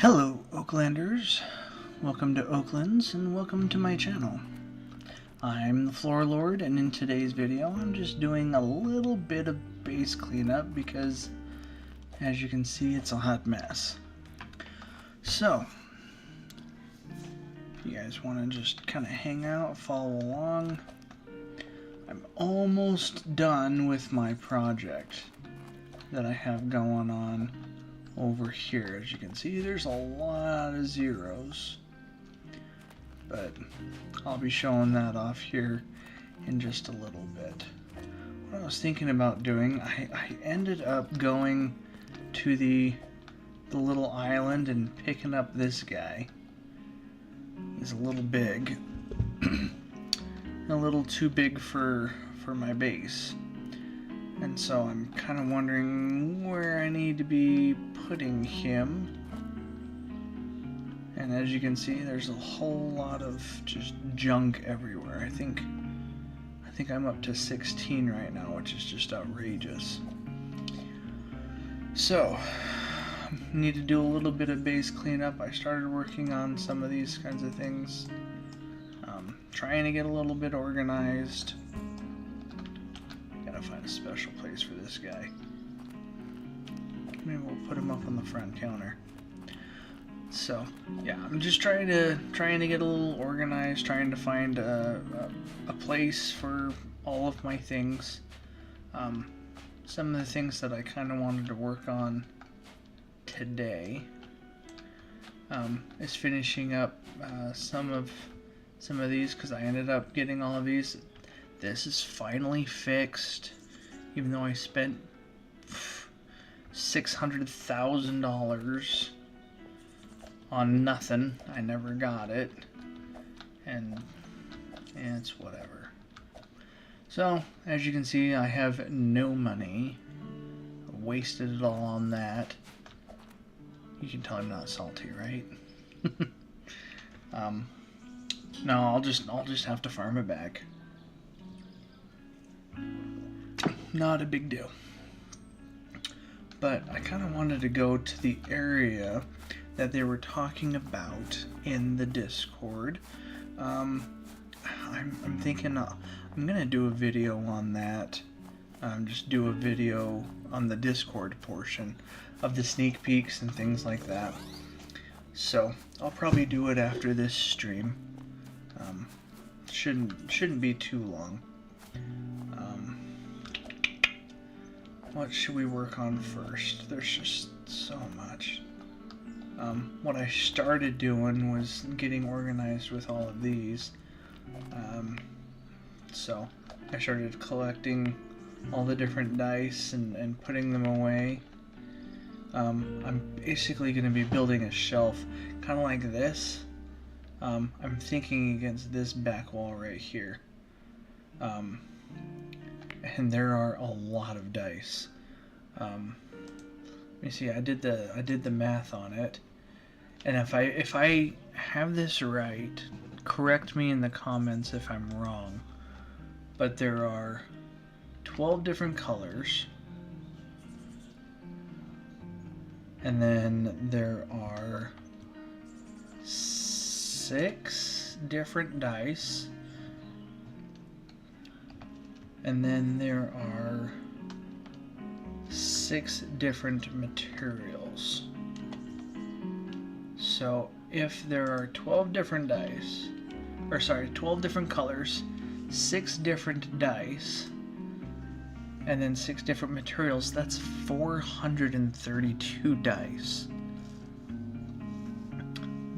Hello Oaklanders, welcome to Oaklands and welcome to my channel. I'm the Floor Lord, and in today's video I'm just doing a little bit of base cleanup because as you can see it's a hot mess. So if you guys want to just kind of hang out, follow along, I'm almost done with my project that I have going on over here. As you can see, there's a lot of zeros, but I'll be showing that off here in just a little bit. What I was thinking about doing, I ended up going to the little island and picking up this guy. He's a little big, a little too big for my base. And so I'm kind of wondering where I need to be putting him. And as you can see, there's a whole lot of just junk everywhere. I think I'm up to 16 right now, which is just outrageous. So, need to do a little bit of base cleanup. I started working on some of these kinds of things. Trying to get a little bit organized. Find a special place for this guy. Maybe we'll put him up on the front counter. So yeah, I'm just trying to get a little organized, trying to find a place for all of my things. Some of the things that I kind of wanted to work on today is finishing up some of these, because I ended up getting all of these. This is finally fixed, even though I spent $600,000 on nothing. I never got it, and it's whatever. So, as you can see, I have no money. I wasted it all on that. You can tell I'm not salty, right? No, I'll just have to farm it back. Not a big deal. But I kind of wanted to go to the area that they were talking about in the Discord. I'm thinking I'm gonna do a video on that. Just do a video on the Discord portion of the sneak peeks and things like that. So I'll probably do it after this stream. Shouldn't be too long. What should we work on first? There's just so much. What I started doing was getting organized with all of these. So I started collecting all the different dice and putting them away. I'm basically going to be building a shelf kind of like this. I'm thinking against this back wall right here. And there are a lot of dice. Let me see. I did the math on it, and if I have this right, correct me in the comments if I'm wrong. But there are 12 different colors, and then there are 6 different dice. And then there are 6 different materials. So if there are 12 different dice, 12 different colors, 6 different dice, and then 6 different materials, that's 432 dice.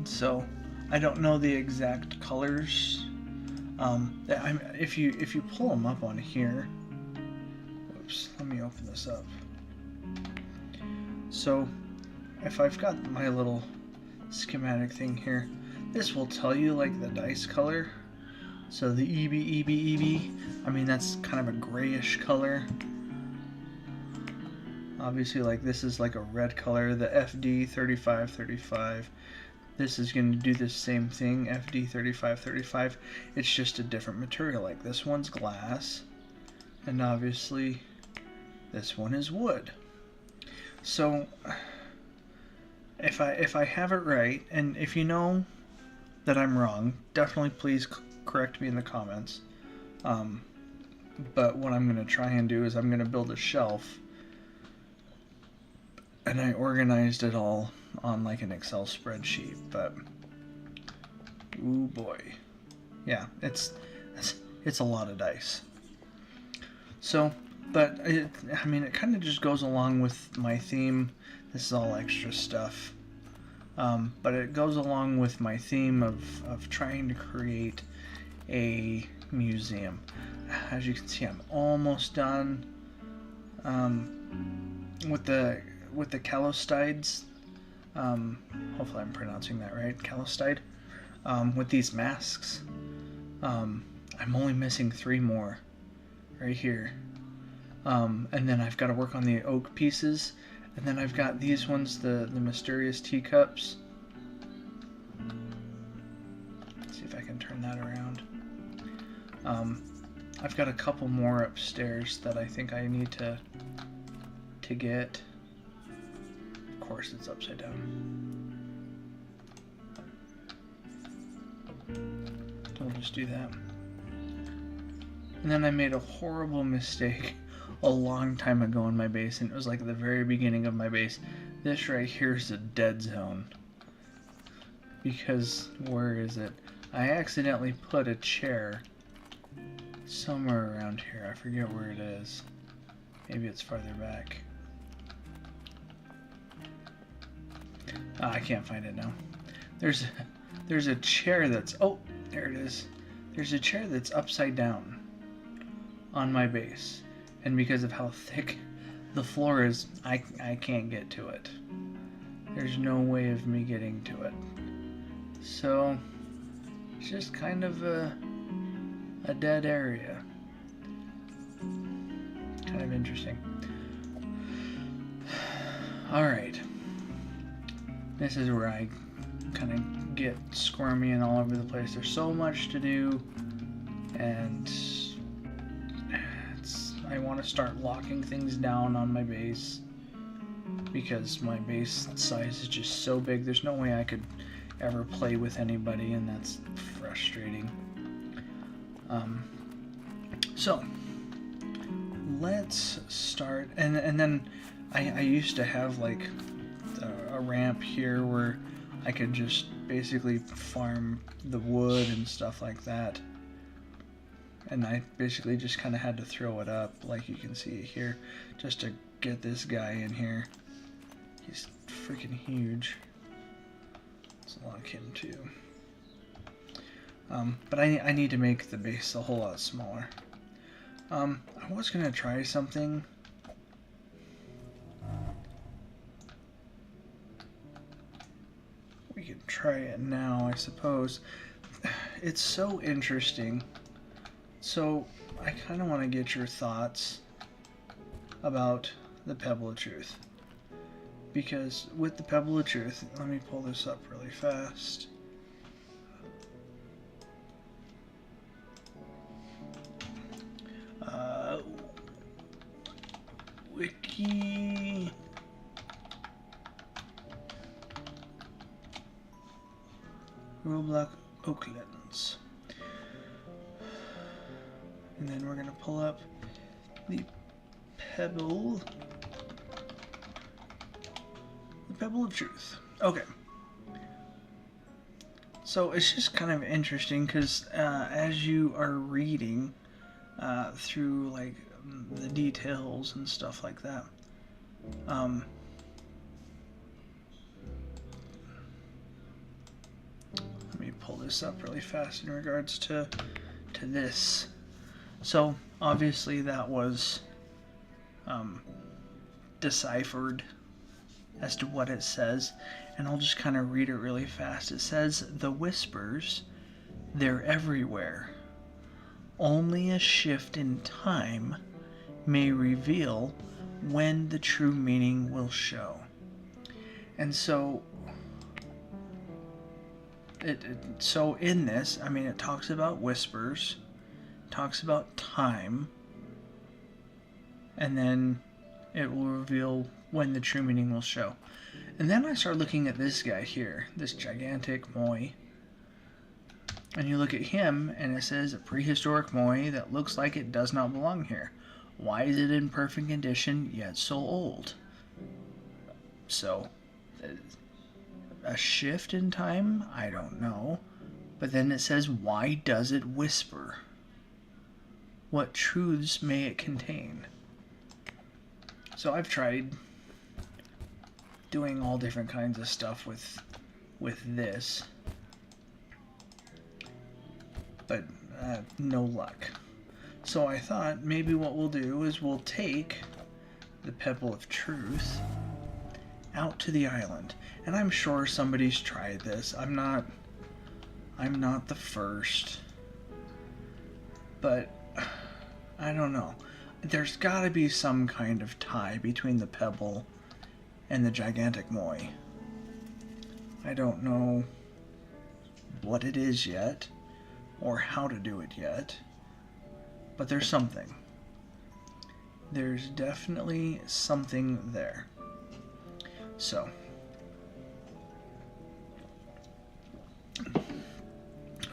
So I don't know the exact colors. If you pull them up on here, oops, let me open this up. So if I've got my little schematic thing here, this will tell you like the dice color. So the EB, I mean that's kind of a grayish color. Obviously, like this is like a red color. The FD 3535. This is going to do the same thing, FD 3535. It's just a different material. Like this one's glass, and obviously this one is wood. So if I have it right, and if you know that I'm wrong, definitely please correct me in the comments. But what I'm going to try and do is I'm going to build a shelf, and I organized it all on like an Excel spreadsheet, but ooh boy, yeah, it's a lot of dice. So, but I mean, it kind of just goes along with my theme. This is all extra stuff, but it goes along with my theme of trying to create a museum. As you can see, I'm almost done with the calostides. Hopefully I'm pronouncing that right, calostide. With these masks, I'm only missing 3 more right here. And then I've got to work on the oak pieces, and then I've got these ones, the mysterious teacups. Let's see if I can turn that around. I've got a couple more upstairs that I think I need to get. Of course, it's upside down. We'll just do that. And then I made a horrible mistake a long time ago in my base, and it was like at the very beginning of my base. This right here is a dead zone. Because, where is it? I accidentally put a chair somewhere around here. I forget where it is. Maybe it's farther back. I can't find it now. There's a chair that's... Oh, there it is. There's a chair that's upside down on my base. And because of how thick the floor is, I can't get to it. There's no way of me getting to it. So, it's just kind of a dead area. Kind of interesting. Alright. This is where I kind of get squirmy and all over the place. There's so much to do, and I want to start locking things down on my base because my base size is just so big. There's no way I could ever play with anybody, and that's frustrating. So let's start, and then I used to have like a ramp here where I could just basically farm the wood and stuff like that, and I basically just kind of had to throw it up, like you can see here, just to get this guy in here. He's freaking huge. Let's lock him too. But I need to make the base a whole lot smaller. I was gonna try something. We could try it now, I suppose. It's so interesting. So I kind of want to get your thoughts about the Pebble of Truth. Because with the Pebble of Truth, let me pull this up really fast. Wiki. Roblox Oaklands. And then we're going to pull up the Pebble of Truth. Okay. So it's just kind of interesting because as you are reading through like the details and stuff like that, let me pull this up really fast in regards to this. So obviously that was deciphered as to what it says, and I'll just kind of read it really fast. It says, "The whispers, they're everywhere. Only a shift in time may reveal when the true meaning will show." And so so in this, I mean, it talks about whispers, talks about time, and then it will reveal when the true meaning will show. And then I start looking at this guy here, this gigantic Moi. And you look at him, and it says a prehistoric Moi that looks like it does not belong here. Why is it in perfect condition, yet so old? So, a shift in time? I don't know. But then it says, why does it whisper? What truths may it contain? So I've tried doing all different kinds of stuff with this, but no luck. So I thought maybe what we'll do is we'll take the Pebble of Truth out to the island. And I'm sure somebody's tried this. I'm not the first. But I don't know. There's got to be some kind of tie between the Pebble and the gigantic Moi. I don't know what it is yet, or how to do it yet, but there's something. There's definitely something there. So,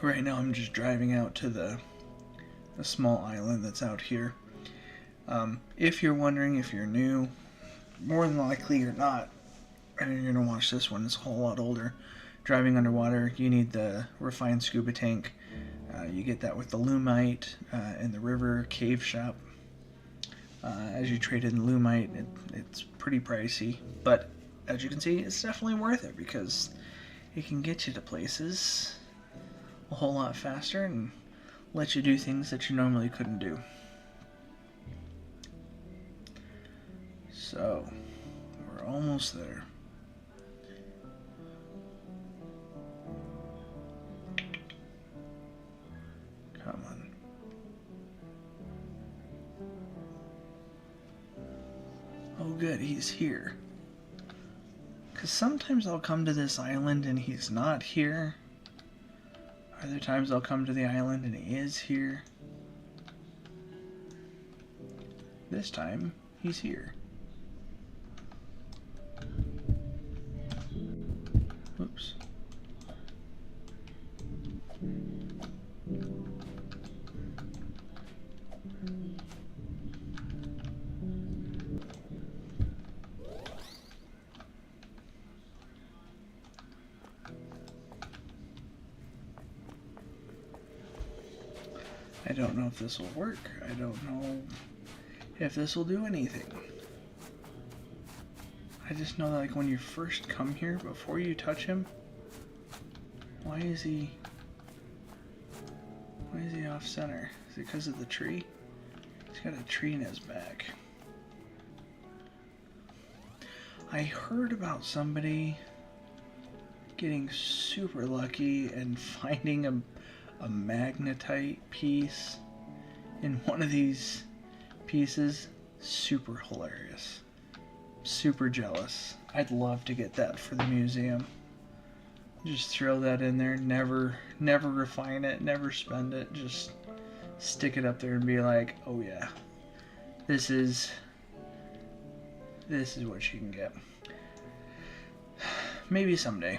right now I'm just driving out to the small island that's out here. If you're wondering, if you're new, more than likely you're not, and you're going to watch this one, it's a whole lot older. Driving underwater, you need the refined scuba tank. You get that with the Lumite in the river cave shop. As you trade in Lumite, it's pretty pricey, but as you can see, it's definitely worth it because it can get you to places a whole lot faster and let you do things that you normally couldn't do. So, we're almost there. Come on. Oh good, he's here. Because sometimes I'll come to this island and he's not here. Other times I'll come to the island and he is here. This time, he's here. Oops. I don't know if this will work. I don't know if this will do anything. I just know that like when you first come here, before you touch him, why is he off center? Is it because of the tree? He's got a tree in his back. I heard about somebody getting super lucky and finding a magnetite piece in one of these pieces. Super hilarious. Super jealous. I'd love to get that for the museum. Just throw that in there. Never refine it. Never spend it. Just stick it up there and be like, oh yeah, this is what you can get. Maybe someday.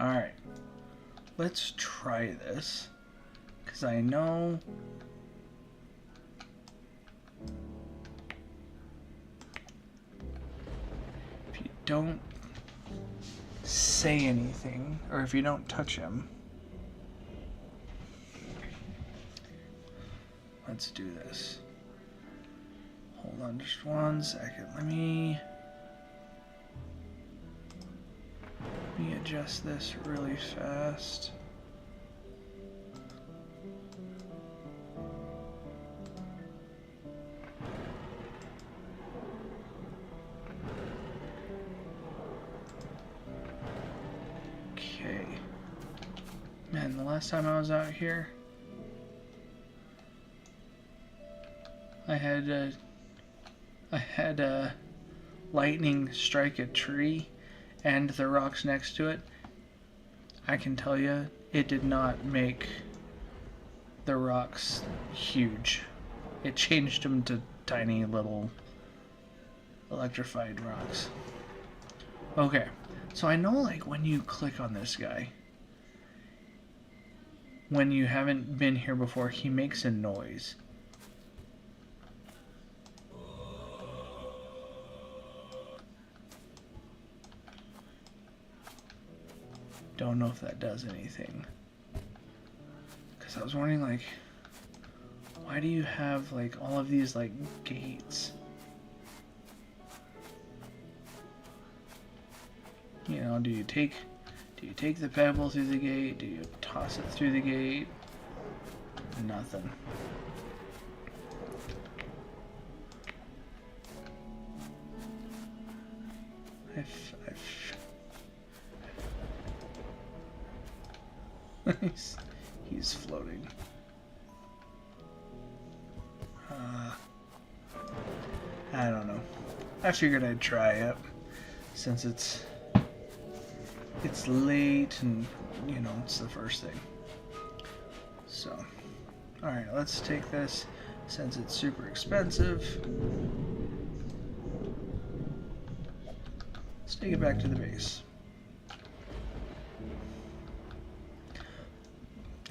Alright, let's try this, because I know if you don't say anything, or if you don't touch him, let's do this. Hold on just 1 second, let me adjust this really fast. Okay. Man, the last time I was out here, I had lightning strike a tree and the rocks next to it. I can tell you, it did not make the rocks huge. It changed them to tiny little electrified rocks. Okay, so I know like when you click on this guy, when you haven't been here before, he makes a noise. Don't know if that does anything. Because I was wondering, like, why do you have, like, all of these, like, gates? You know, do you take the pebble through the gate? Do you toss it through the gate? Nothing. He's floating. I don't know. I figured I'd try it since it's late and you know it's the first thing. So, all right, let's take this since it's super expensive. Let's take it back to the base.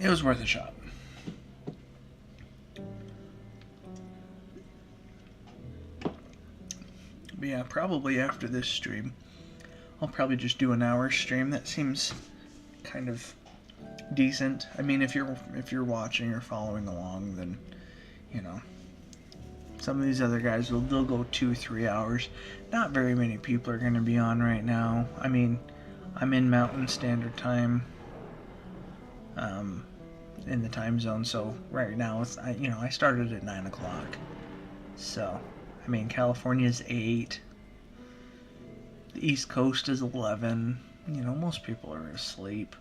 It was worth a shot. But yeah, probably after this stream, I'll probably just do an hour stream. That seems kind of decent. I mean, if you're watching or following along, then you know some of these other guys they'll go 2-3 hours. Not very many people are going to be on right now. I mean, I'm in Mountain Standard Time. In the time zone, so right now it's I started at 9 o'clock. So, I mean, California's 8. The East Coast is 11. You know, most people are asleep.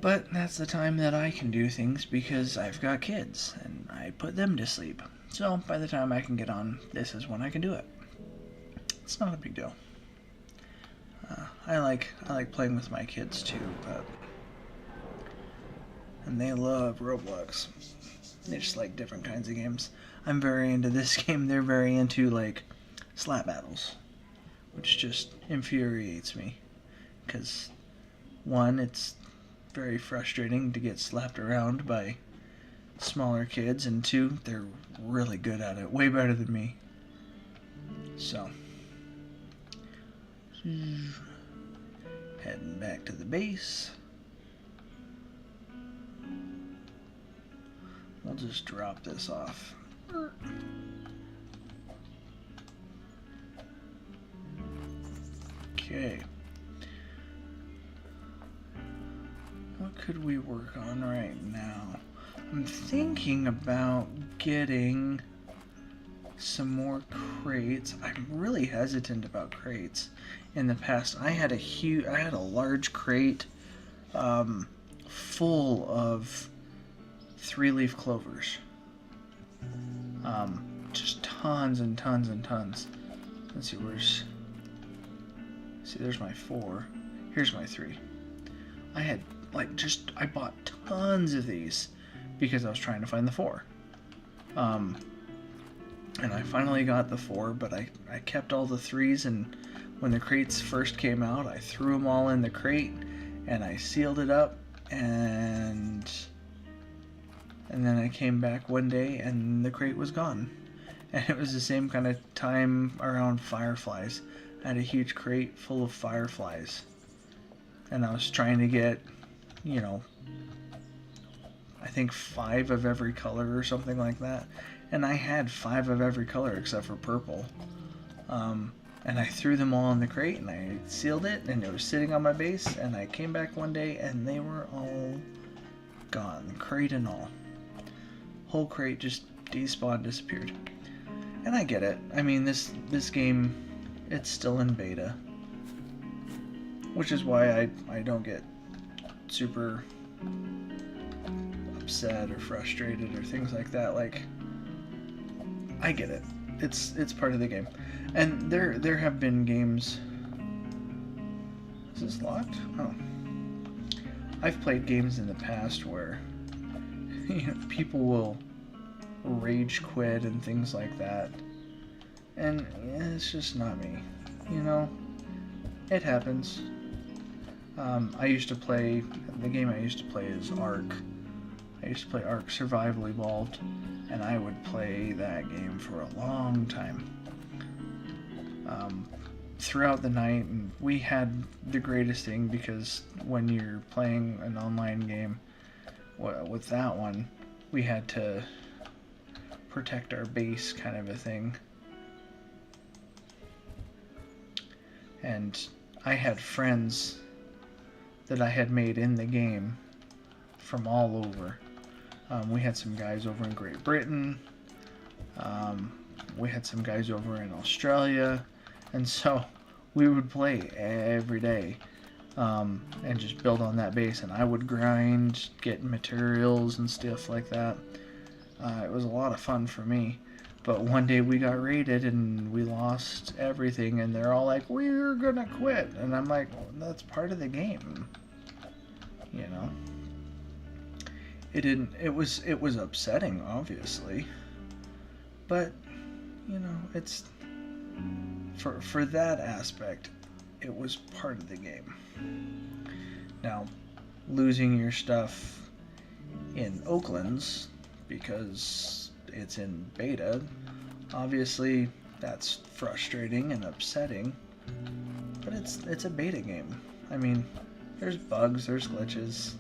But that's the time that I can do things because I've got kids and I put them to sleep. So by the time I can get on, this is when I can do it. It's not a big deal. I like playing with my kids too, and they love Roblox. They just like different kinds of games. I'm very into this game. They're very into like slap battles, which just infuriates me. Because one, it's very frustrating to get slapped around by smaller kids, and two, they're really good at it. Way better than me. So, heading back to the base. We'll just drop this off. Okay. What could we work on right now? I'm thinking about getting some more crates. I'm really hesitant about crates. In the past, I had a large crate full of 3-leaf clovers. Just tons and tons and tons. Let's see, there's my 4. Here's my 3. I bought tons of these because I was trying to find the 4. And I finally got the 4, but I kept all the 3s, and when the crates first came out, I threw them all in the crate, and I sealed it up, and then I came back one day and the crate was gone. And it was the same kind of time around fireflies. I had a huge crate full of fireflies. And I was trying to get, I think 5 of every color or something like that. And I had 5 of every color except for purple. And I threw them all in the crate and I sealed it, and it was sitting on my base, and I came back one day and they were all gone, crate and all. Whole crate just despawned, disappeared. And I get it. I mean, this game, it's still in beta. Which is why I don't get super upset or frustrated or things like that. Like, I get it. It's part of the game. And there have been games... Is this locked? Oh. I've played games in the past where people will rage quit and things like that. And it's just not me. You know, it happens. I used to play, the game I used to play is Ark. I used to play Ark Survival Evolved, and I would play that game for a long time. Throughout the night, and we had the greatest thing because when you're playing an online game, with that one, we had to protect our base kind of a thing. And I had friends that I had made in the game from all over. We had some guys over in Great Britain. We had some guys over in Australia. And so we would play every day and just build on that base. And I would grind, get materials and stuff like that. It was a lot of fun for me. But one day we got raided and we lost everything. And they're all like, we're going to quit. And I'm like, well, that's part of the game. You know? It was upsetting, obviously. But, you know, it's... For that aspect, it was part of the game. Now, losing your stuff in Oaklands because it's in beta, obviously that's frustrating and upsetting, but it's a beta game. I mean, there's bugs, there's glitches.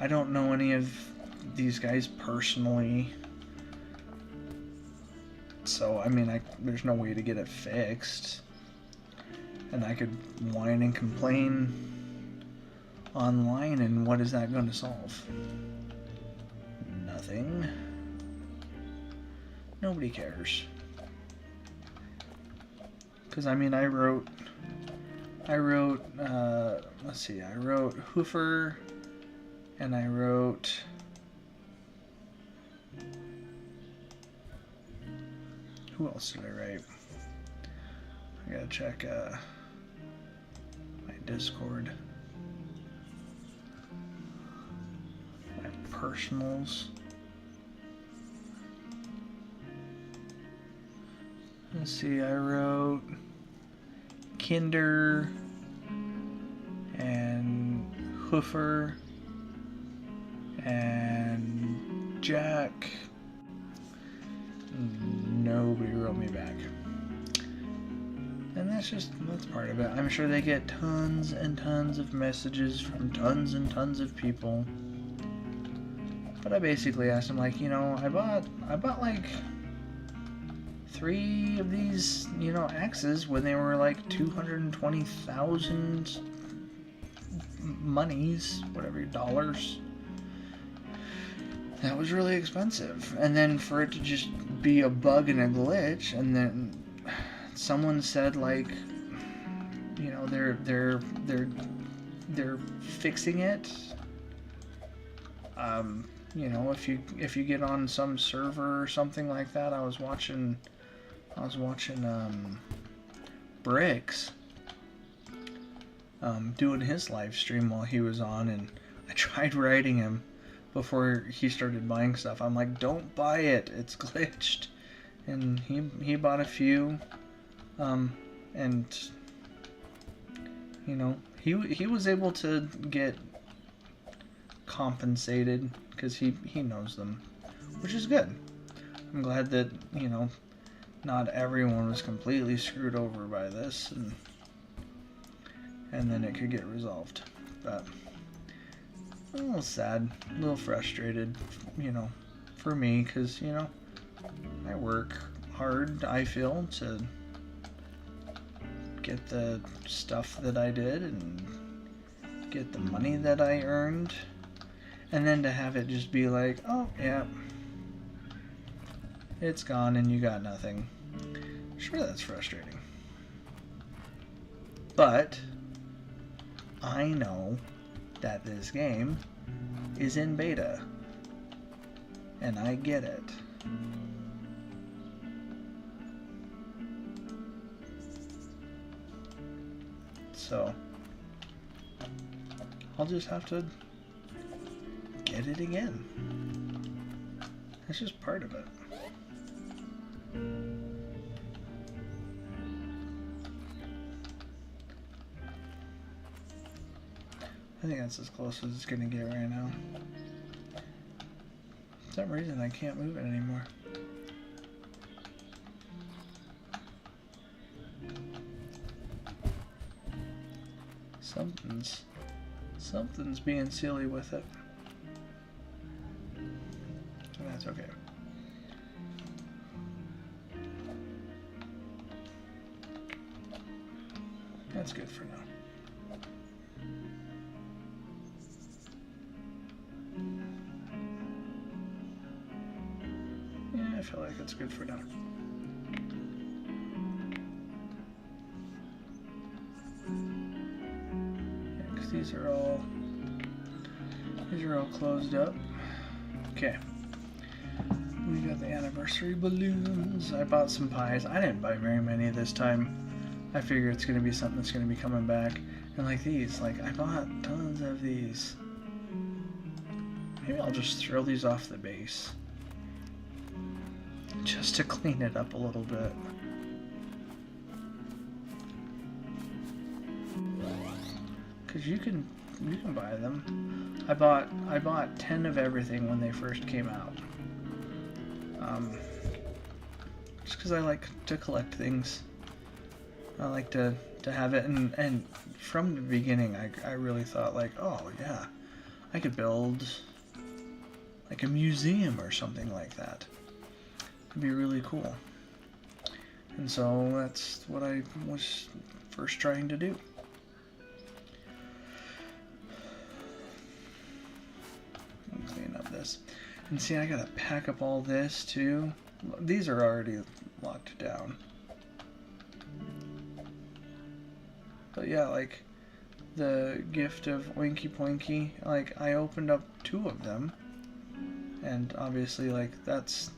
I don't know any of these guys personally, so I mean, there's no way to get it fixed. And I could whine and complain online, and what is that going to solve? Nothing. Nobody cares. Because I mean, I wrote, let's see, I wrote Hoofer, and I wrote, who else did I write? I gotta check my Discord, my personals. Let's see, I wrote Kinder and Hoofer and Jack. Nobody wrote me back. And that's part of it. I'm sure they get tons and tons of messages from tons and tons of people. But I basically asked them, like, you know, I bought like 3 of these, you know, axes when they were like 220,000 monies, whatever, dollars. That was really expensive. And then for it to just be a bug and a glitch, and then someone said, like, you know, they're fixing it. You know, if you get on some server or something like that, I was watching Bricks doing his live stream while he was on, and I tried writing him before he started buying stuff. I'm like, don't buy it, it's glitched. And he bought a few, and you know, he was able to get compensated because he knows them, which is good. I'm glad that, you know, not everyone was completely screwed over by this, and then it could get resolved. But a little sad, a little frustrated, you know, for me, because, you know, I work hard, I feel, to get the stuff that I did and get the money that I earned, and then to have it just be like, oh, yeah, it's gone and you got nothing. Sure, that's frustrating. But I know that this game is in beta, and I get it. So I'll just have to get it again. That's just part of it. I think that's as close as it's gonna get right now. For some reason I can't move it anymore. Something's being silly with it. And that's okay. That's good for now. Yeah, I feel like it's good for now. Yeah, because these are all closed up. Okay. We got the anniversary balloons. I bought some pies. I didn't buy very many this time. I figure it's going to be something that's going to be coming back. And like these, like I bought tons of these. Maybe I'll just throw these off the base. Just to clean it up a little bit. Cause you can buy them. I bought 10 of everything when they first came out. Just because I like to collect things. I like to have it, and from the beginning I really thought like, oh yeah, I could build like a museum or something like that. It'd be really cool. And so that's what I was first trying to do. Clean up this. And see, I gotta pack up all this too. These are already locked down. But yeah, like the gift of Oinky Poinky, like I opened up 2 of them. And obviously like that's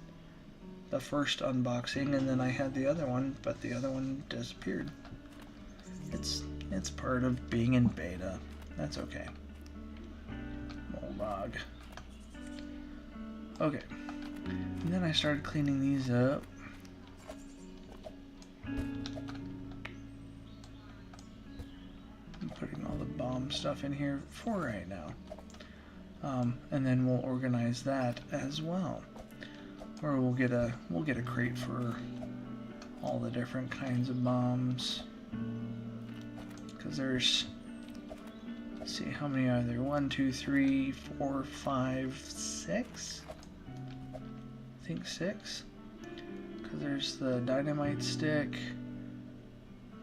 the first unboxing, and then I had the other one, but the other one disappeared. It's part of being in beta. That's okay. Moldog. Okay. And then I started cleaning these up. I'm putting all the bomb stuff in here for right now. And then we'll organize that as well. Or we'll get a crate for all the different kinds of bombs. Because there's, let's see, how many are there? 1, 2, 3, 4, 5, 6? I think 6. Because there's the dynamite stick.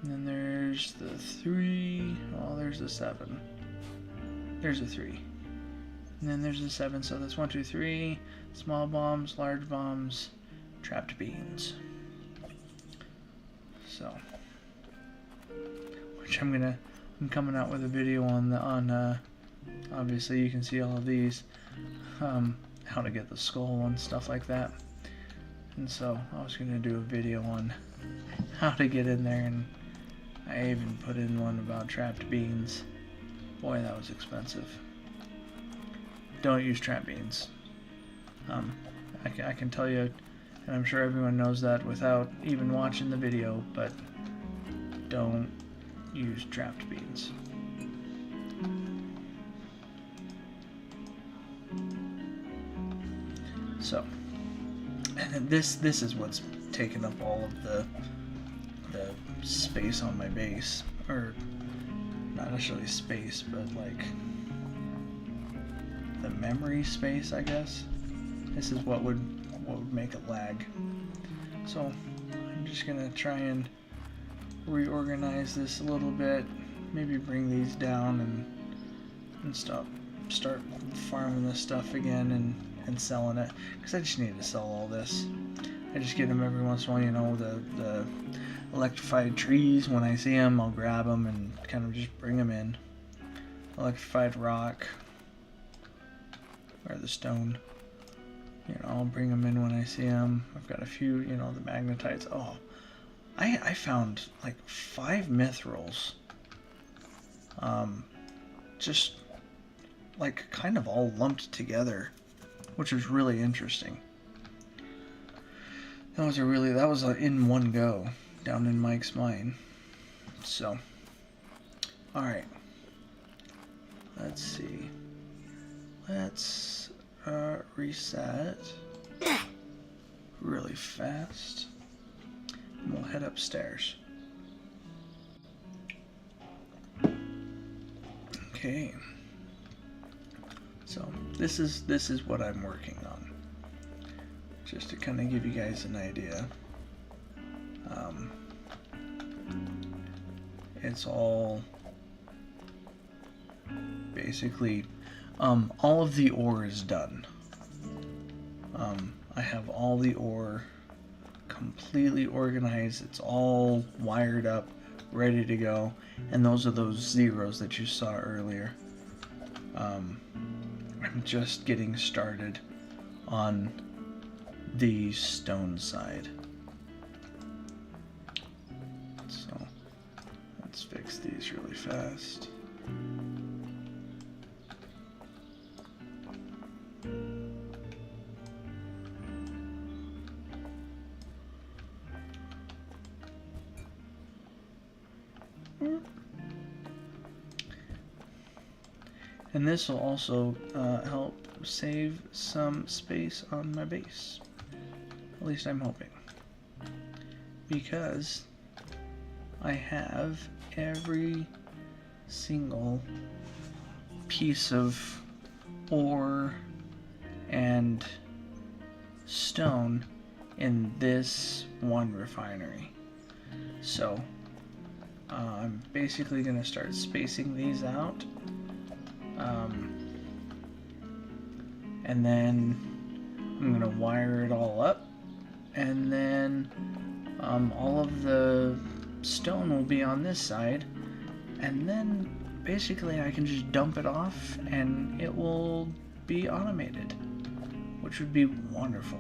And then there's the 3. Oh, there's a 7. There's a 3. And then there's a 7. So that's 1, 2, 3. Small bombs, large bombs, trapped beans. So, which I'm coming out with a video on obviously you can see all of these, how to get the skull and stuff like that. And so I was gonna do a video on how to get in there, and I even put in one about trapped beans. Boy, that was expensive. Don't use trapped beans. I can tell you, and I'm sure everyone knows that without even watching the video, but don't use trapped beans. So, and then this is what's taken up all of the space on my base, or not necessarily space, but like the memory space, I guess. This is what would make it lag. So I'm just gonna try and reorganize this a little bit, maybe bring these down and start farming this stuff again and selling it, because I just need to sell all this. I just get them every once in a while, you know, the electrified trees. When I see them, I'll grab them and kind of just bring them in. Electrified rock, or the stone, you know, I'll bring them in when I see them. I've got a few, you know, the magnetites. Oh, I found like 5 mithrils, just like kind of all lumped together, which was really interesting. That was in one go down in Mike's mine. So, all right, let's see. Let's reset really fast. And we'll head upstairs. Okay. So this is what I'm working on. Just to kind of give you guys an idea. It's all basically all of the ore is done. I have all the ore completely organized. It's all wired up, ready to go, and those are those zeros that you saw earlier. I'm just getting started on the stone side. So let's fix these really fast. And this will also help save some space on my base. At least I'm hoping. Because I have every single piece of ore and stone in this one refinery. So I'm basically going to start spacing these out. And then I'm going to wire it all up. And then all of the stone will be on this side. And then basically I can just dump it off and it will be automated, which would be wonderful.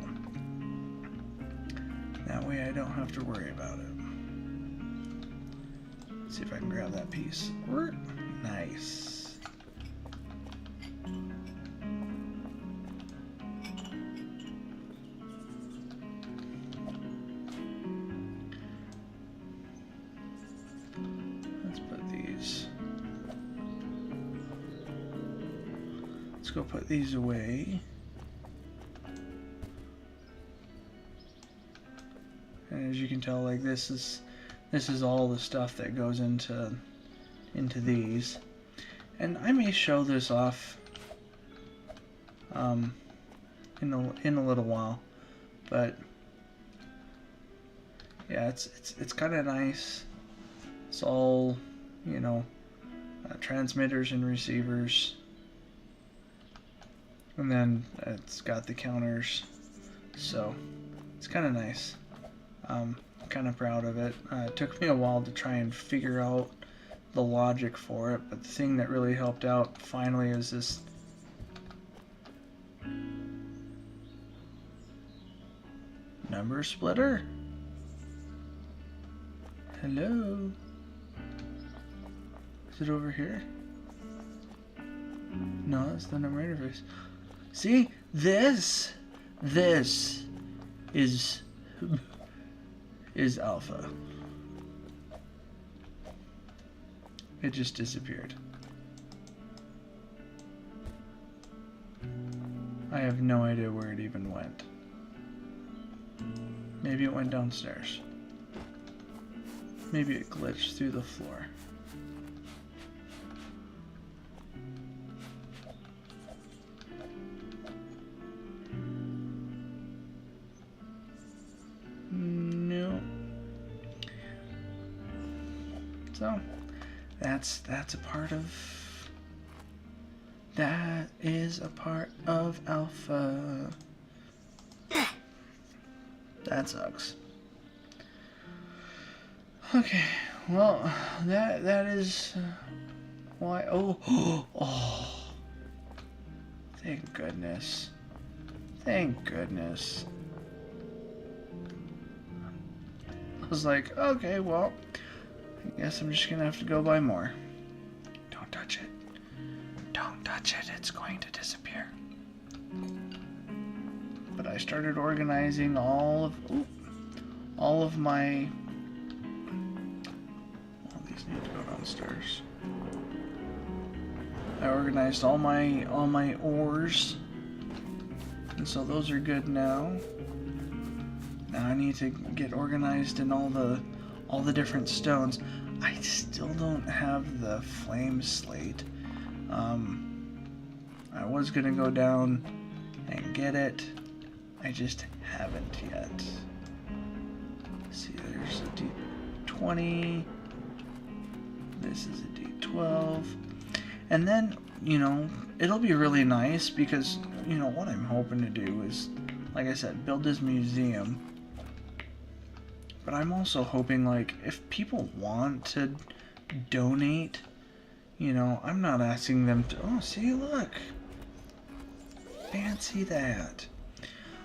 That way I don't have to worry about it. Let's see if I can grab that piece. Nice. Let's go put these away. And as you can tell, like this is all the stuff that goes into these. And I may show this off in a little while, but yeah, it's kind of nice. It's all, you know, transmitters and receivers. And then it's got the counters, so it's kind of nice. I'm kind of proud of it. It took me a while to try and figure out the logic for it, but the thing that really helped out finally is this number splitter. Hello? Is it over here? No, it's the number interface. See, this is alpha. It just disappeared. I have no idea where it even went. Maybe it went downstairs. Maybe it glitched through the floor. So that's a part of, that is a part of alpha. That sucks. Okay, well that is why. Oh, thank goodness, thank goodness. I was like, okay, well, I guess I'm just gonna have to go buy more. Don't touch it. Don't touch it. It's going to disappear. But I started organizing all of my. All these need to go downstairs. I organized all my ores, and so those are good now. Now I need to get organized in all the different stones. I still don't have the flame slate. I was gonna go down and get it. I just haven't yet. See, there's a D20. This is a D12. And then, you know, it'll be really nice because, you know, what I'm hoping to do is, like I said, build this museum. But I'm also hoping, like, if people want to donate, you know, I'm not asking them to, oh, see, look. Fancy that.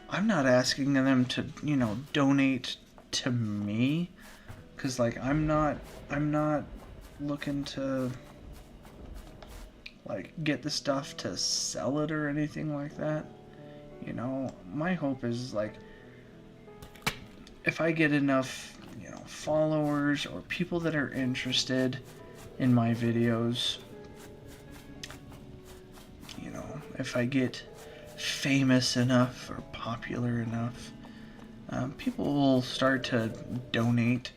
I'm not asking them to, you know, donate to me. Because, like, I'm not looking to, like, get the stuff to sell it or anything like that. You know, my hope is, like, if I get enough, you know, followers or people that are interested in my videos, you know, if I get famous enough or popular enough, people will start to donate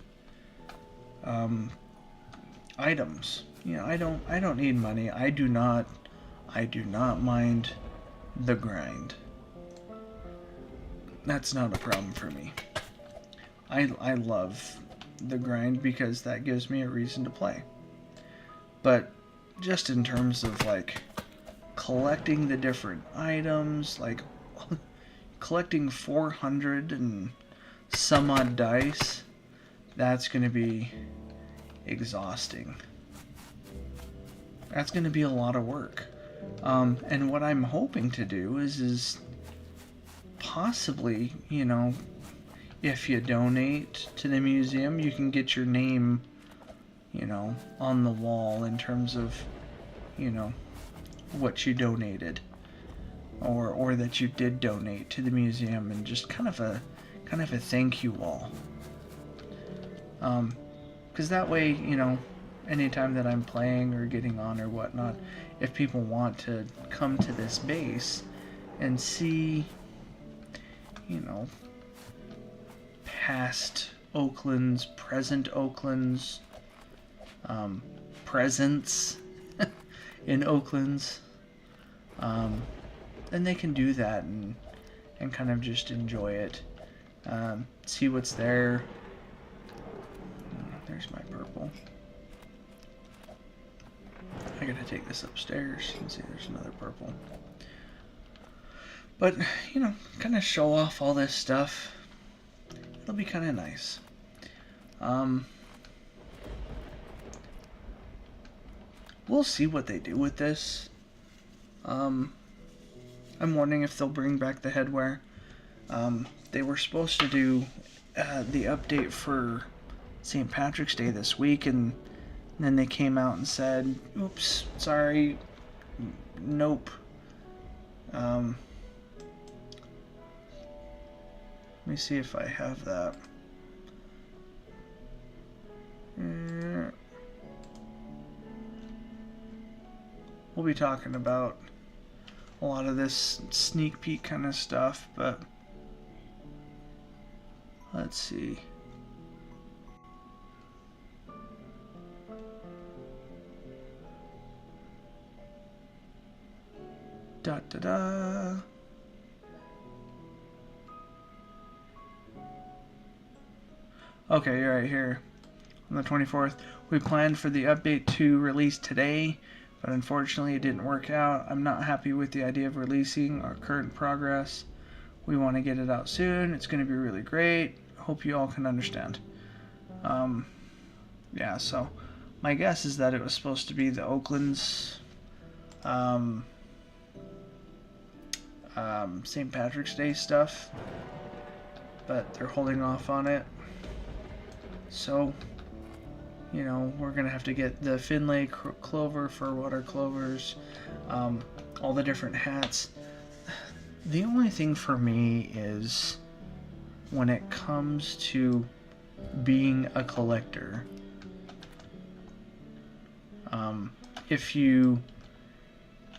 items. You know, I don't need money. I do not mind the grind. That's not a problem for me. I love the grind because that gives me a reason to play. But just in terms of, like, collecting the different items, like collecting 400 and some odd dice, that's going to be exhausting. That's going to be a lot of work. And what I'm hoping to do is possibly, you know, if you donate to the museum, you can get your name, you know, on the wall in terms of, you know, what you donated, or that you did donate to the museum, and just kind of a thank you wall. Because that way, you know, anytime that I'm playing or getting on or whatnot, if people want to come to this base and see, you know, past Oaklands, present Oaklands, presents in Oaklands, then they can do that and kind of just enjoy it, see what's there. There's my purple. I gotta take this upstairs and see there's another purple. But, you know, kind of show off all this stuff. It'll be kind of nice. We'll see what they do with this. I'm wondering if they'll bring back the headwear. They were supposed to do the update for St. Patrick's Day this week, and then they came out and said, oops, sorry, nope. Let me see if I have that. We'll be talking about a lot of this sneak peek kind of stuff, but let's see. Da da da. Okay, you're right here. On the 24th, we planned for the update to release today, but unfortunately it didn't work out. I'm not happy with the idea of releasing our current progress. We want to get it out soon. It's going to be really great. Hope you all can understand. Yeah, so my guess is that it was supposed to be the Oaklands St. Patrick's Day stuff, but they're holding off on it. So, you know, we're gonna have to get the Finlay clover for water clovers, all the different hats. The only thing for me is when it comes to being a collector, if you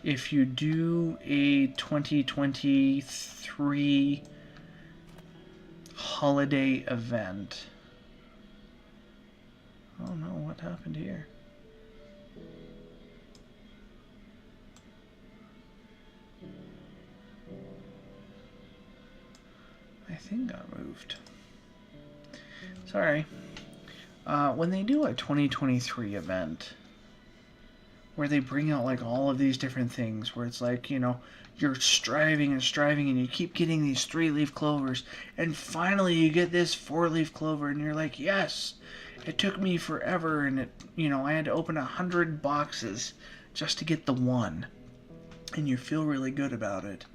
if you do a 2023 holiday event. Oh no, what happened here? I think got moved. Sorry. When they do a 2023 event, where they bring out like all of these different things, where it's like, you know, you're striving and striving and you keep getting these 3-leaf clovers, and finally you get this 4-leaf clover and you're like, yes, it took me forever, and it, you know, I had to open 100 boxes just to get the one, and you feel really good about it.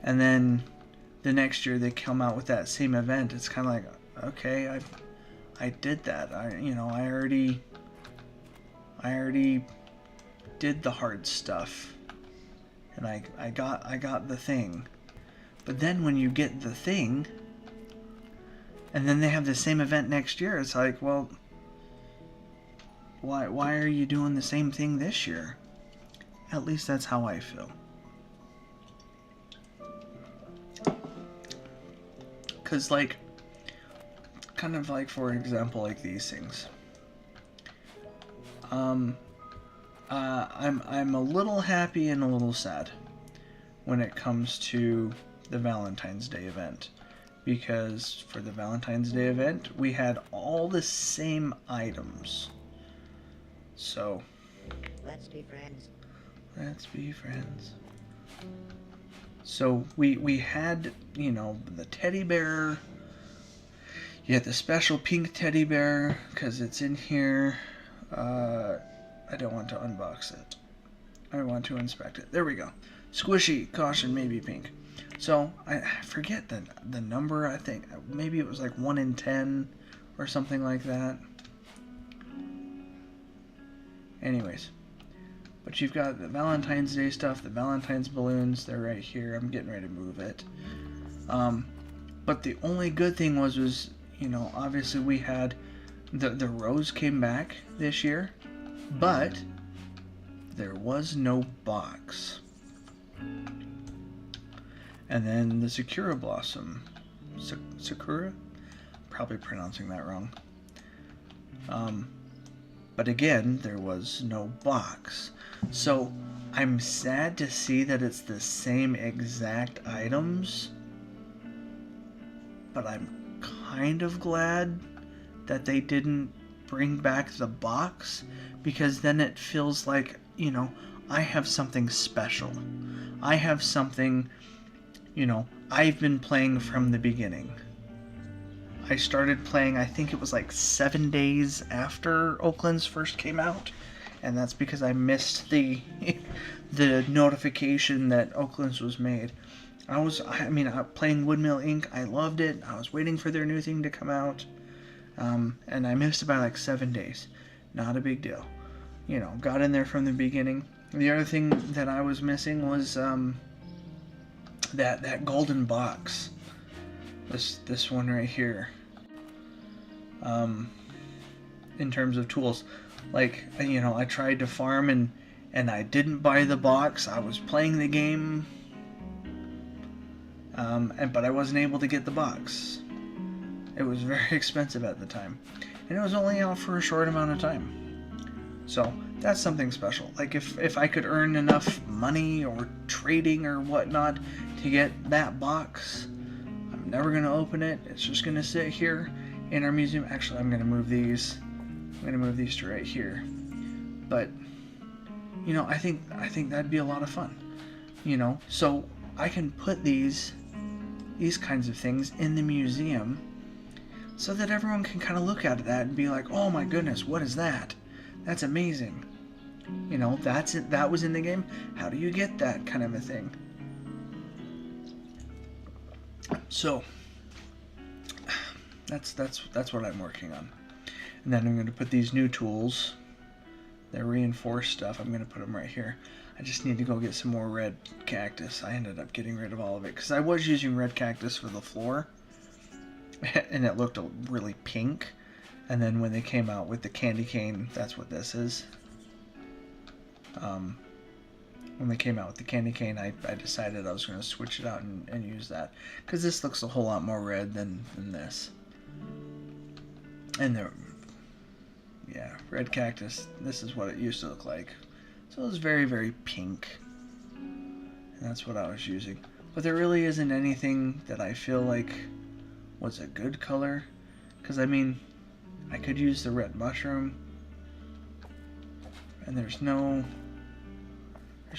And then the next year they come out with that same event. It's kind of like, okay, I did that. I already did the hard stuff, and I got the thing. But then when you get the thing, and then they have the same event next year, it's like, well, why are you doing the same thing this year? At least that's how I feel. Because, like, kind of like, for example, like these things. I'm a little happy and a little sad when it comes to the Valentine's Day event, because for the Valentine's Day event we had all the same items. So let's be friends. Let's be friends. So we had, you know, the teddy bear. You had the special pink teddy bear because it's in here. I don't want to unbox it. I want to inspect it. There we go. Squishy, caution, maybe pink. So I forget the number. I think maybe it was like 1 in 10 or something like that. Anyways, but you've got the Valentine's Day stuff, the Valentine's balloons. They're right here. I'm getting ready to move it. But the only good thing was, you know, obviously we had the rose came back this year, but there was no box. And then the Sakura Blossom, Sakura? Probably pronouncing that wrong. But again, there was no box. So I'm sad to see that it's the same exact items, but I'm kind of glad that they didn't bring back the box, because then it feels like, you know, I have something special. I have something, you know, I've been playing from the beginning. I started playing, I think it was like 7 days after Oaklands first came out, and that's because I missed the the notification that Oaklands was made. I was playing Woodmill Inc. I loved it. I was waiting for their new thing to come out, and I missed it by like 7 days. Not a big deal. You know, got in there from the beginning. The other thing that I was missing was that golden box. This one right here. In terms of tools, like, you know, I tried to farm and I didn't buy the box. I was playing the game, but I wasn't able to get the box. It was very expensive at the time, and it was only out for a short amount of time. So that's something special. Like if I could earn enough money or trading or whatnot to get that box, I'm never going to open it. It's just going to sit here in our museum. Actually, I'm going to move these. I'm going to move these to right here. But, you know, I think that'd be a lot of fun. You know, so I can put these kinds of things in the museum so that everyone can kind of look at that and be like, oh my goodness, what is that? That's amazing. You know, that's it. That was in the game. How do you get that kind of a thing? So that's what I'm working on. And then I'm going to put these new tools, the reinforced stuff. I'm going to put them right here. I just need to go get some more red cactus. I ended up getting rid of all of it because I was using red cactus for the floor, and it looked really pink. And then when they came out with the candy cane, that's what this is. when they came out with the candy cane, I decided I was going to switch it out and use that. Because this looks a whole lot more red than this. And yeah, red cactus, this is what it used to look like. So it was very, very pink. And that's what I was using. But there really isn't anything that I feel like was a good color. Because, I mean, I could use the red mushroom. And there's no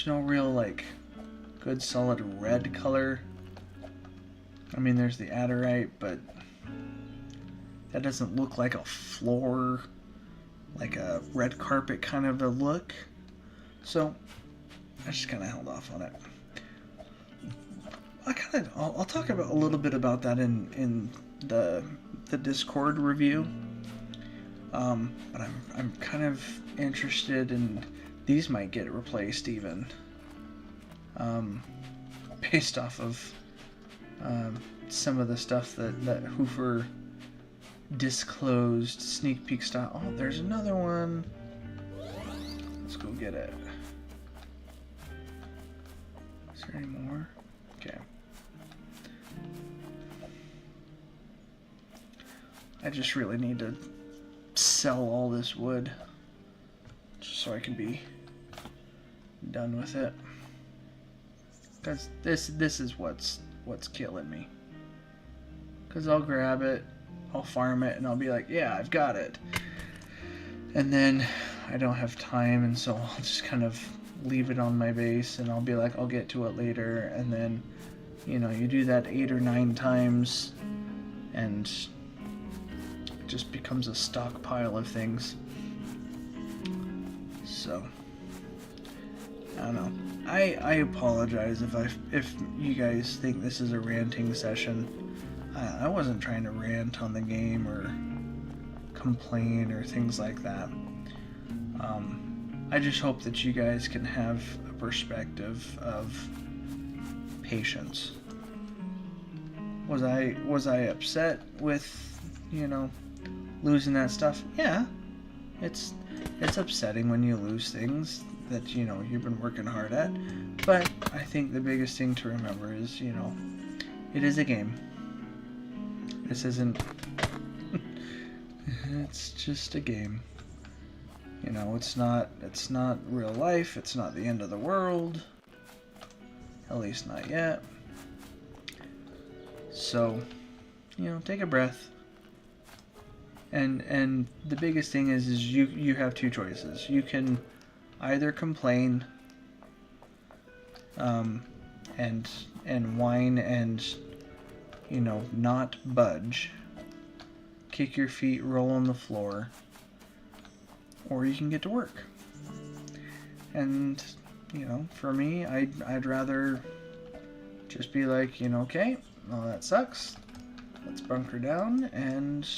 real, like, good solid red color. I mean, there's the Adderite, but that doesn't look like a floor, like a red carpet kind of a look. So I just kind of held off on it. I'll talk about a little bit about that in the Discord review. But I'm kind of interested in, these might get replaced even, based off of some of the stuff that Hoover disclosed sneak peek style. Oh, there's another one. Let's go get it. Is there any more? Okay. I just really need to sell all this wood just so I can be done with it. Because this is what's killing me. Because I'll grab it, I'll farm it, and I'll be like, yeah, I've got it. And then I don't have time, and so I'll just kind of leave it on my base, and I'll be like, I'll get to it later. And then, you know, you do that 8 or 9 times, and it just becomes a stockpile of things. So, I don't know. I apologize if you guys think this is a ranting session. I wasn't trying to rant on the game or complain or things like that. I just hope that you guys can have a perspective of patience. Was I upset with, you know, losing that stuff? Yeah. It's upsetting when you lose things that, you know, you've been working hard at. But I think the biggest thing to remember is, you know, it is a game. This isn't it's just a game. You know, it's not real life, it's not the end of the world. At least not yet. So, you know, take a breath. And the biggest thing is you have 2 choices. You can either complain and whine and, you know, not budge, kick your feet, roll on the floor, or you can get to work. And, you know, for me, I'd rather just be like, you know, okay, well, that sucks. Let's bunker down, and,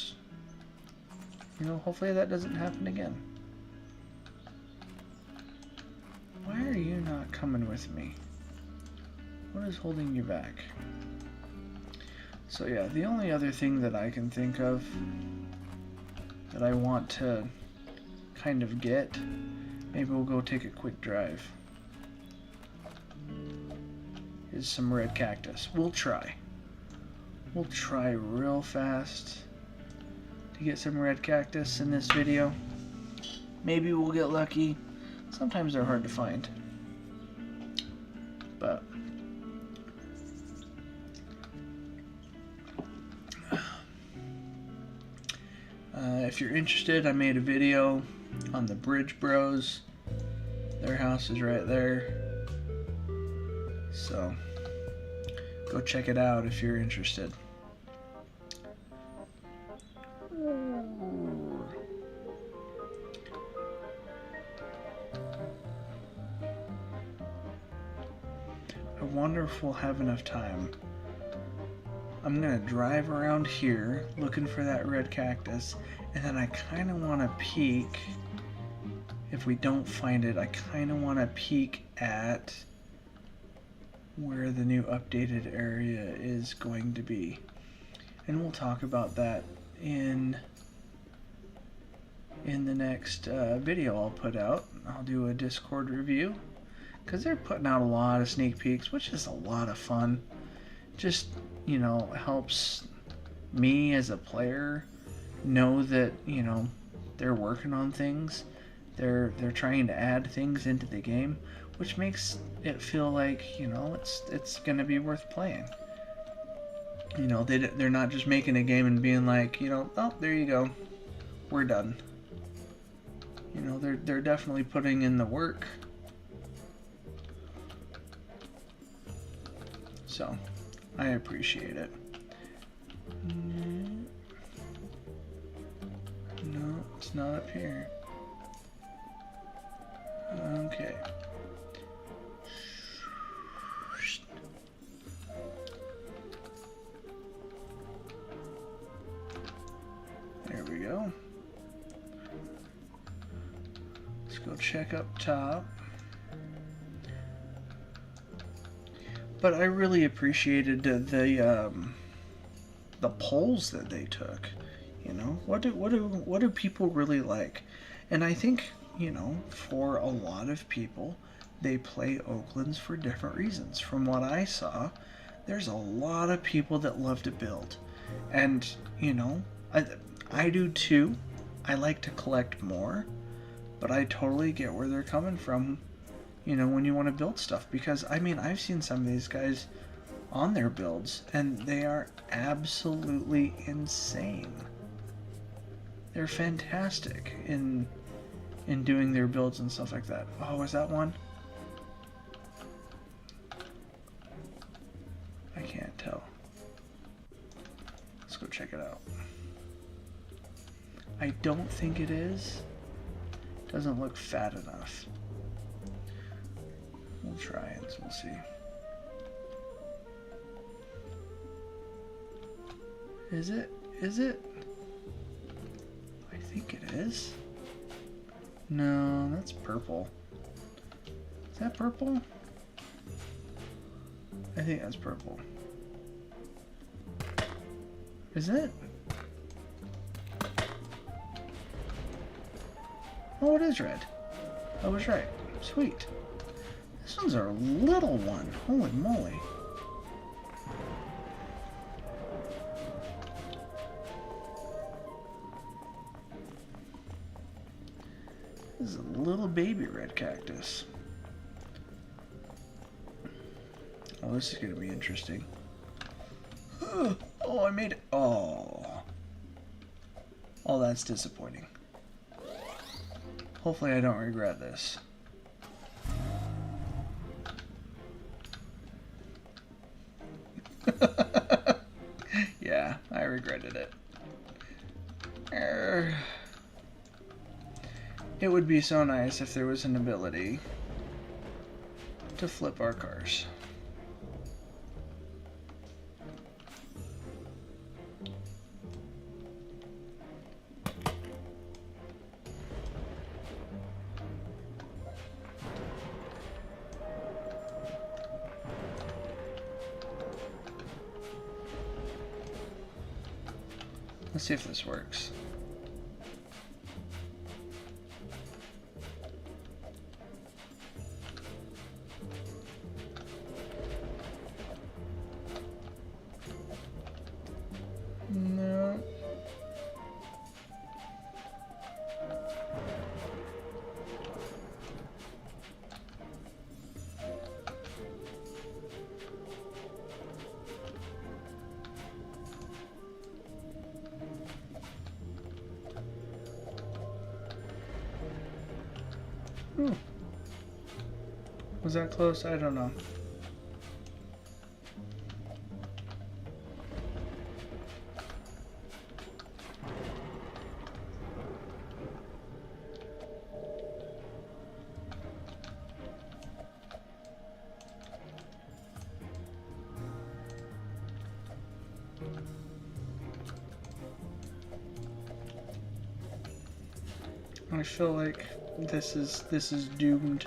you know, hopefully that doesn't happen again. Why are you not coming with me? What is holding you back? So yeah, the only other thing that I can think of that I want to kind of get, maybe we'll go take a quick drive, is some red cactus. We'll try real fast to get some red cactus in this video. Maybe we'll get lucky. Sometimes they're hard to find, but if you're interested, I made a video on the Bridge Bros. Their house is right there, so go check it out if you're interested. I wonder if we'll have enough time. I'm gonna drive around here looking for that red cactus, and then I kind of want to peek. If we don't find it, I kind of want to peek at where the new updated area is going to be, and we'll talk about that in the next video I'll put out. I'll do a Discord review, because they're putting out a lot of sneak peeks, which is a lot of fun. Just, you know, helps me as a player know that, you know, they're working on things. They're trying to add things into the game, which makes it feel like, you know, it's gonna be worth playing. You know, they're not just making a game and being like, you know, oh, there you go, we're done. You know, they're definitely putting in the work. So, I appreciate it. No, it's not up here. Okay. There we go. Let's go check up top. But I really appreciated the polls that they took. You know, what do people really like? And I think, you know, for a lot of people, they play Oaklands for different reasons. From what I saw, there's a lot of people that love to build. And, you know, I do too. I like to collect more, but I totally get where they're coming from, you know, when you want to build stuff. Because, I mean, I've seen some of these guys on their builds, and they are absolutely insane. They're fantastic in doing their builds and stuff like that. Oh, is that one? I can't tell. Let's go check it out. I don't think it is. Doesn't look fat enough. We'll try it, we'll see. Is it? Is it? I think it is. No, that's purple. Is that purple? I think that's purple. Is it? Oh, it is red. I was right. Sweet. This one's our little one. Holy moly. This is a little baby red cactus. Oh, this is going to be interesting. Oh, I made it. Oh. Oh, that's disappointing. Hopefully I don't regret this. Yeah, I regretted it. It would be so nice if there was an ability to flip our cars. Let's see if this works. No. Ooh. Was that close? I don't know. I feel like this is doomed.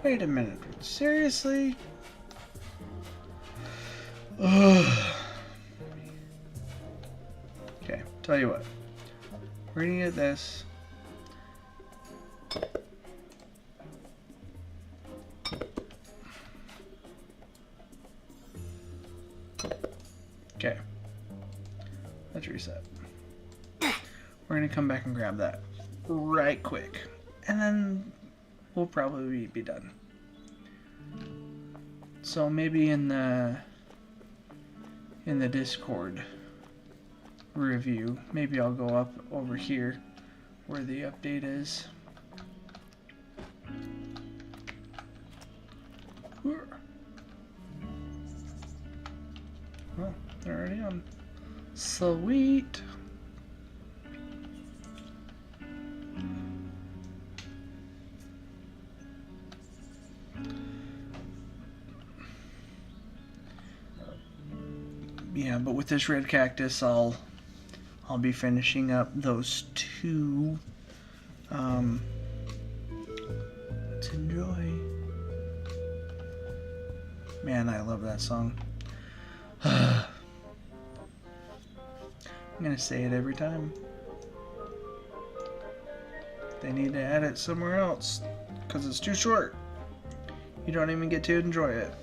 Wait a minute. Seriously? Ugh. Okay, tell you what. We're gonna get this. let's reset. We're gonna come back and grab that right quick, and then we'll probably be done. So maybe in the Discord review, maybe I'll go up over here where the update is. Well, they're already on. Sweet. Yeah, but with this red cactus, I'll be finishing up those two. Let's enjoy. Man, I love that song. I'm gonna say it every time. They need to add it somewhere else, because it's too short. You don't even get to enjoy it.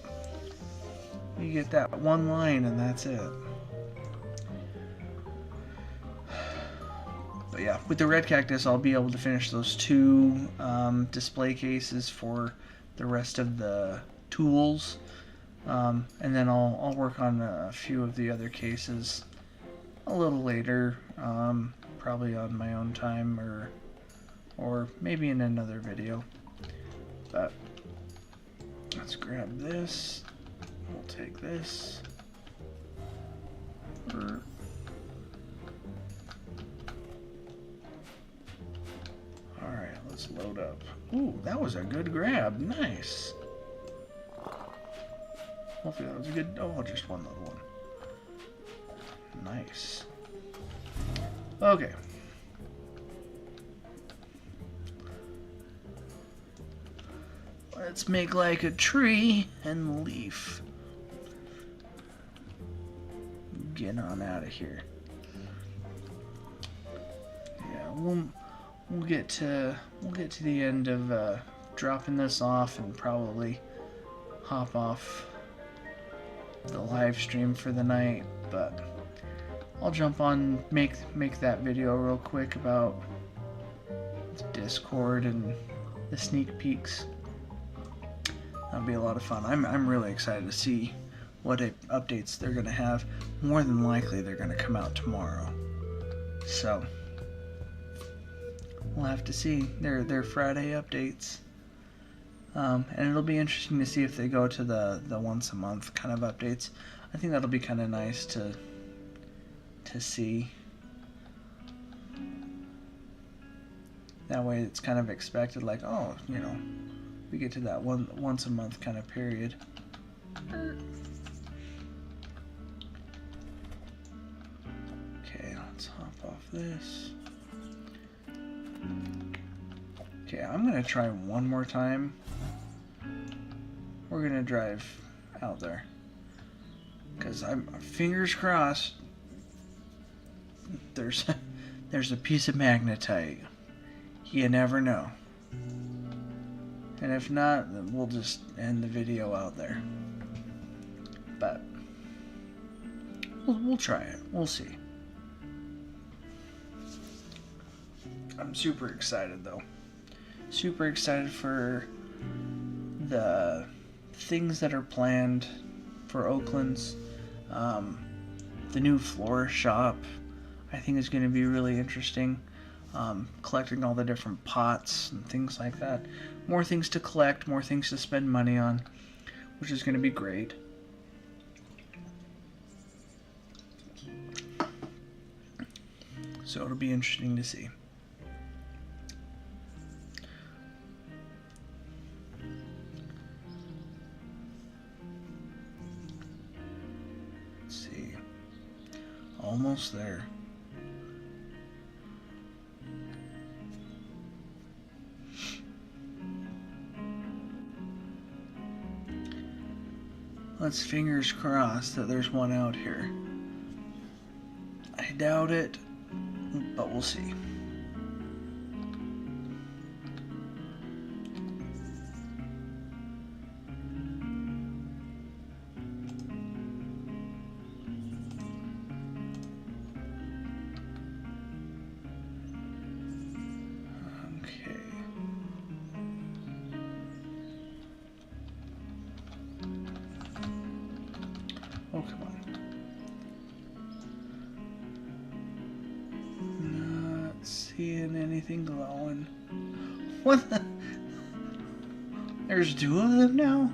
You get that one line and that's it. But yeah, with the red cactus, I'll be able to finish those two display cases for the rest of the tools. And then I'll work on a few of the other cases a little later, probably on my own time or maybe in another video. But let's grab this. We'll take this. Alright, let's load up. Ooh, that was a good grab. Nice. Hopefully that was a good... Oh, just one little one. Nice. Okay. Let's make like a tree and leaf. Get on out of here. Yeah, we'll get to the end of dropping this off and probably hop off the live stream for the night, but I'll jump on, make that video real quick about Discord and the sneak peeks. That'll be a lot of fun. I'm really excited to see what updates they're gonna have. More than likely they're gonna come out tomorrow, so we'll have to see. They're Friday updates. And it'll be interesting to see if they go to the once a month kind of updates. I think that'll be kind of nice to see. That way it's kind of expected, like, oh, you know, we get to that once a month kind of period. Okay, let's hop off this. Okay, I'm gonna try one more time. We're gonna drive out there, because I'm fingers crossed there's a piece of magnetite. You never know. And if not, then we'll just end the video out there. But we'll try it. We'll see. I'm super excited though. Super excited for the things that are planned for Oaklands. The new florist shop, I think, is going to be really interesting. Collecting all the different pots and things like that. More things to collect, more things to spend money on, which is going to be great. So it'll be interesting to see. Let's see. Almost there. Let's fingers crossed that there's one out here. I doubt it, but we'll see. seeing anything glowing. What the? There's two of them now?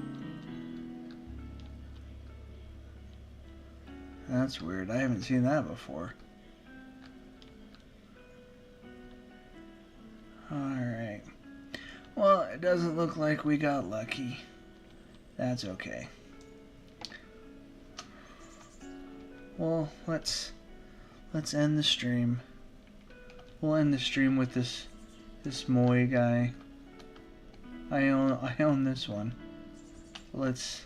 That's weird. I haven't seen that before. Alright. Well, it doesn't look like we got lucky. That's okay. Well, let's end the stream. We'll end the stream with this Moy guy. I own this one. Let's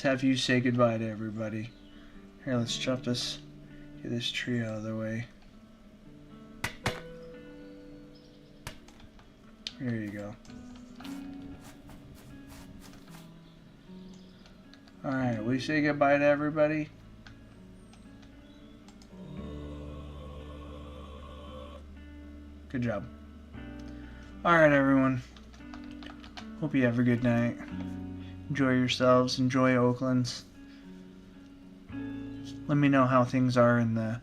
have you say goodbye to everybody. Here, let's chop this, get this tree out of the way. There you go. Alright, we say goodbye to everybody. Good job. Alright, everyone. Hope you have a good night. Enjoy yourselves. Enjoy Oaklands. Let me know how things are in the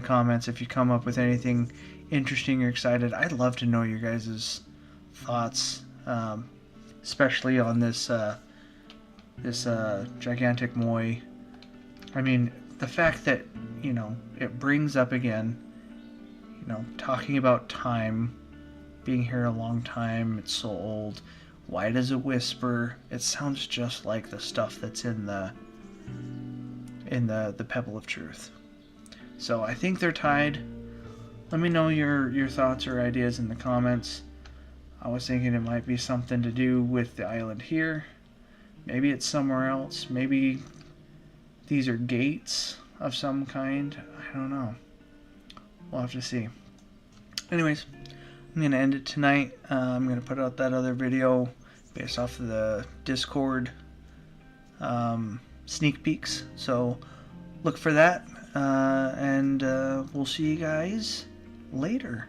comments if you come up with anything interesting or excited. I'd love to know your guys' thoughts, especially on this gigantic Moy. I mean, the fact that, you know, it brings up again, you know, talking about time, being here a long time, it's so old. Why does it whisper? It sounds just like the stuff that's in the Pebble of Truth. So I think they're tied. Let me know your thoughts or ideas in the comments. I was thinking it might be something to do with the island here. Maybe it's somewhere else. Maybe these are gates of some kind. I don't know. We'll have to see. Anyways, I'm going to end it tonight. I'm going to put out that other video based off of the Discord sneak peeks. So look for that. And we'll see you guys later.